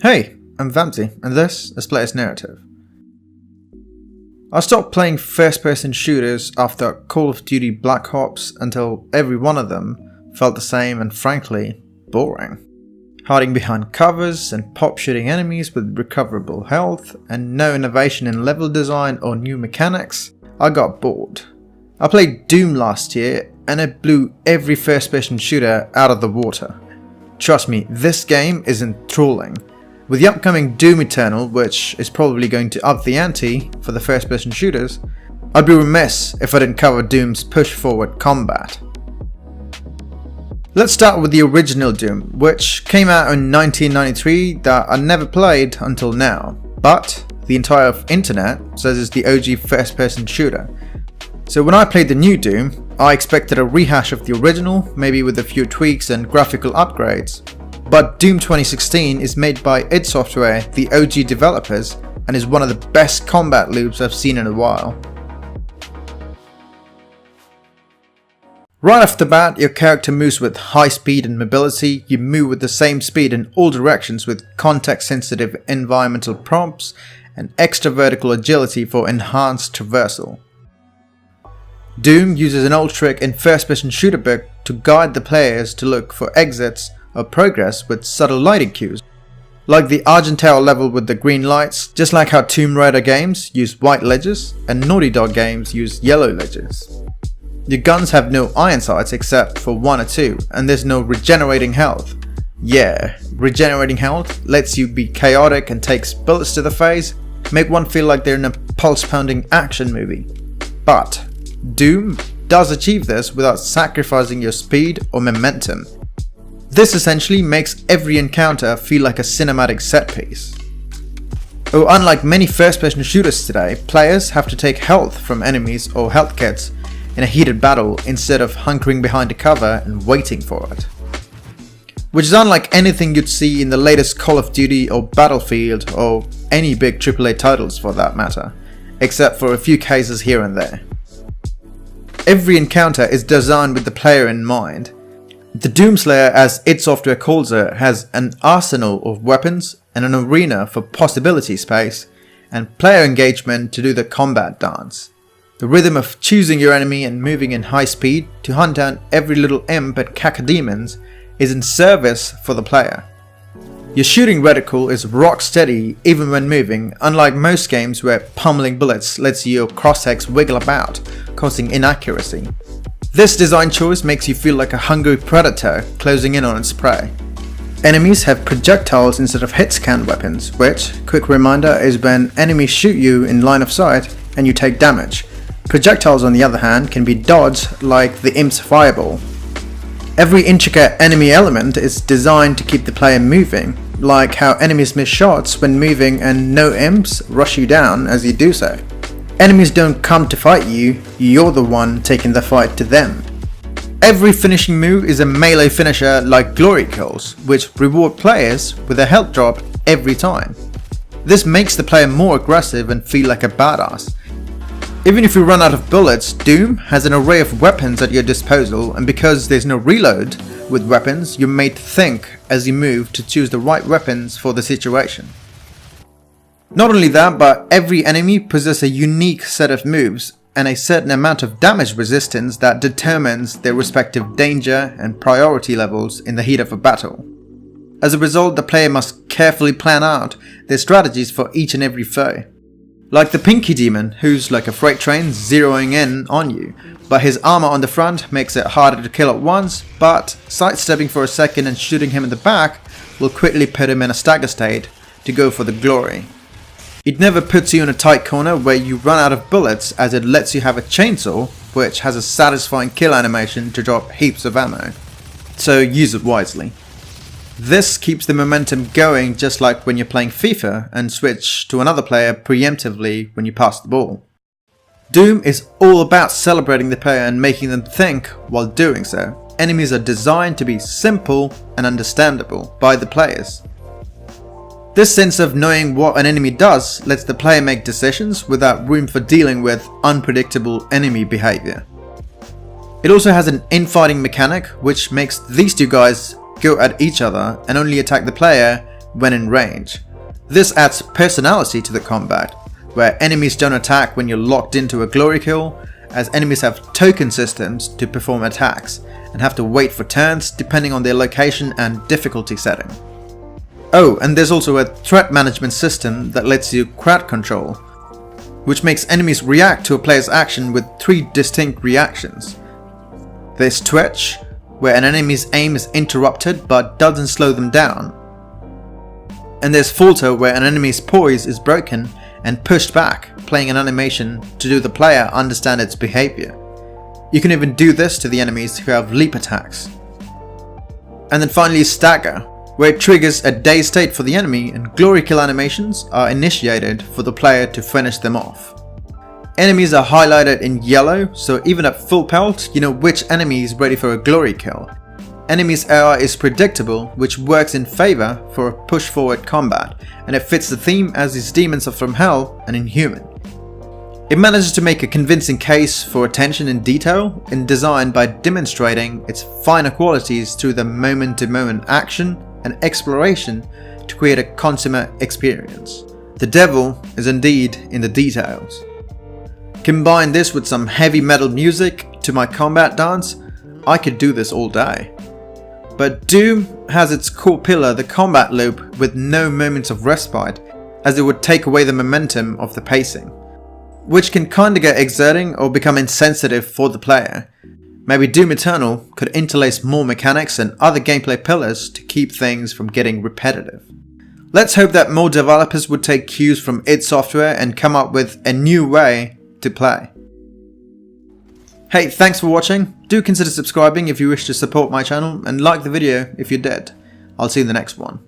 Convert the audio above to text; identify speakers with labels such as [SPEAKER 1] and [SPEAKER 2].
[SPEAKER 1] Hey, I'm Vamsy, and this is Player's Narrative. I stopped playing first-person shooters after Call of Duty Black Ops until every one of them felt the same and frankly, boring. Hiding behind covers and pop-shooting enemies with recoverable health and no innovation in level design or new mechanics, I got bored. I played Doom last year and it blew every first-person shooter out of the water. Trust me, this game is enthralling. With the upcoming Doom Eternal, which is probably going to up the ante for the first-person shooters, I'd be remiss if I didn't cover Doom's push-forward combat. Let's start with the original Doom, which came out in 1993 that I never played until now, but the entire internet says it's the OG first-person shooter. So when I played the new Doom, I expected a rehash of the original, maybe with a few tweaks and graphical upgrades. But Doom 2016 is made by id Software, the OG developers, and is one of the best combat loops I've seen in a while. Right off the bat, your character moves with high speed and mobility. You move with the same speed in all directions with context-sensitive environmental prompts and extra vertical agility for enhanced traversal. Doom uses an old trick in first-person shooter book to guide the players to look for exits or progress with subtle lighting cues, like the Argentale level with the green lights, just like how Tomb Raider games use white ledges and Naughty Dog games use yellow ledges. Your guns have no iron sights except for one or two, and there's no regenerating health. Yeah, regenerating health lets you be chaotic and takes bullets to the face, make one feel like they're in a pulse-pounding action movie. But Doom does achieve this without sacrificing your speed or momentum. This essentially makes every encounter feel like a cinematic set piece. Oh, unlike many first-person shooters today, players have to take health from enemies or health kits in a heated battle instead of hunkering behind a cover and waiting for it. Which is unlike anything you'd see in the latest Call of Duty or Battlefield or any big AAA titles for that matter, except for a few cases here and there. Every encounter is designed with the player in mind. The Doomslayer, as id Software calls it, has an arsenal of weapons and an arena for possibility space and player engagement to do the combat dance. The rhythm of choosing your enemy and moving in high speed to hunt down every little imp and cacodemons is in service for the player. Your shooting reticle is rock steady even when moving, unlike most games where pummeling bullets lets your crosshairs wiggle about, causing inaccuracy. This design choice makes you feel like a hungry predator closing in on its prey. Enemies have projectiles instead of hit-scan weapons, which, quick reminder, is when enemies shoot you in line of sight and you take damage. Projectiles, on the other hand, can be dodged like the imp's fireball. Every intricate enemy element is designed to keep the player moving, like how enemies miss shots when moving and no imps rush you down as you do so. Enemies don't come to fight you, you're the one taking the fight to them. Every finishing move is a melee finisher like glory kills, which reward players with a health drop every time. This makes the player more aggressive and feel like a badass. Even if you run out of bullets, Doom has an array of weapons at your disposal, and because there's no reload with weapons, you're made to think as you move to choose the right weapons for the situation. Not only that, but every enemy possesses a unique set of moves and a certain amount of damage resistance that determines their respective danger and priority levels in the heat of a battle. As a result, the player must carefully plan out their strategies for each and every foe. Like the Pinky Demon, who's like a freight train zeroing in on you, but his armor on the front makes it harder to kill at once, but sidestepping for a second and shooting him in the back will quickly put him in a stagger state to go for the glory. It never puts you in a tight corner where you run out of bullets, as it lets you have a chainsaw, which has a satisfying kill animation to drop heaps of ammo. So use it wisely. This keeps the momentum going, just like when you're playing FIFA and switch to another player preemptively when you pass the ball. Doom is all about celebrating the player and making them think while doing so. Enemies are designed to be simple and understandable by the players. This sense of knowing what an enemy does lets the player make decisions without room for dealing with unpredictable enemy behavior. It also has an infighting mechanic which makes these two guys go at each other and only attack the player when in range. This adds personality to the combat, where enemies don't attack when you're locked into a glory kill, as enemies have token systems to perform attacks and have to wait for turns depending on their location and difficulty setting. Oh, and there's also a threat management system that lets you crowd control, which makes enemies react to a player's action with 3 distinct reactions. There's twitch, where an enemy's aim is interrupted but doesn't slow them down. And there's falter, where an enemy's poise is broken and pushed back, playing an animation to do the player understand its behavior. You can even do this to the enemies who have leap attacks. And then finally stagger, where it triggers a dazed state for the enemy and glory kill animations are initiated for the player to finish them off. Enemies are highlighted in yellow, so even at full pelt, you know which enemy is ready for a glory kill. Enemies' AI is predictable, which works in favor for a push forward combat, and it fits the theme as these demons are from hell and inhuman. It manages to make a convincing case for attention and detail in design by demonstrating its finer qualities through the moment-to-moment action and exploration to create a consummate experience. The devil is indeed in the details. Combine this with some heavy metal music to my combat dance, I could do this all day. But Doom has its core pillar, the combat loop, with no moments of respite, as it would take away the momentum of the pacing, which can kinda get exerting or become insensitive for the player. Maybe Doom Eternal could interlace more mechanics and other gameplay pillars to keep things from getting repetitive. Let's hope that more developers would take cues from id Software and come up with a new way to play. Hey, thanks for watching. Do consider subscribing if you wish to support my channel, and like the video if you did. I'll see you in the next one.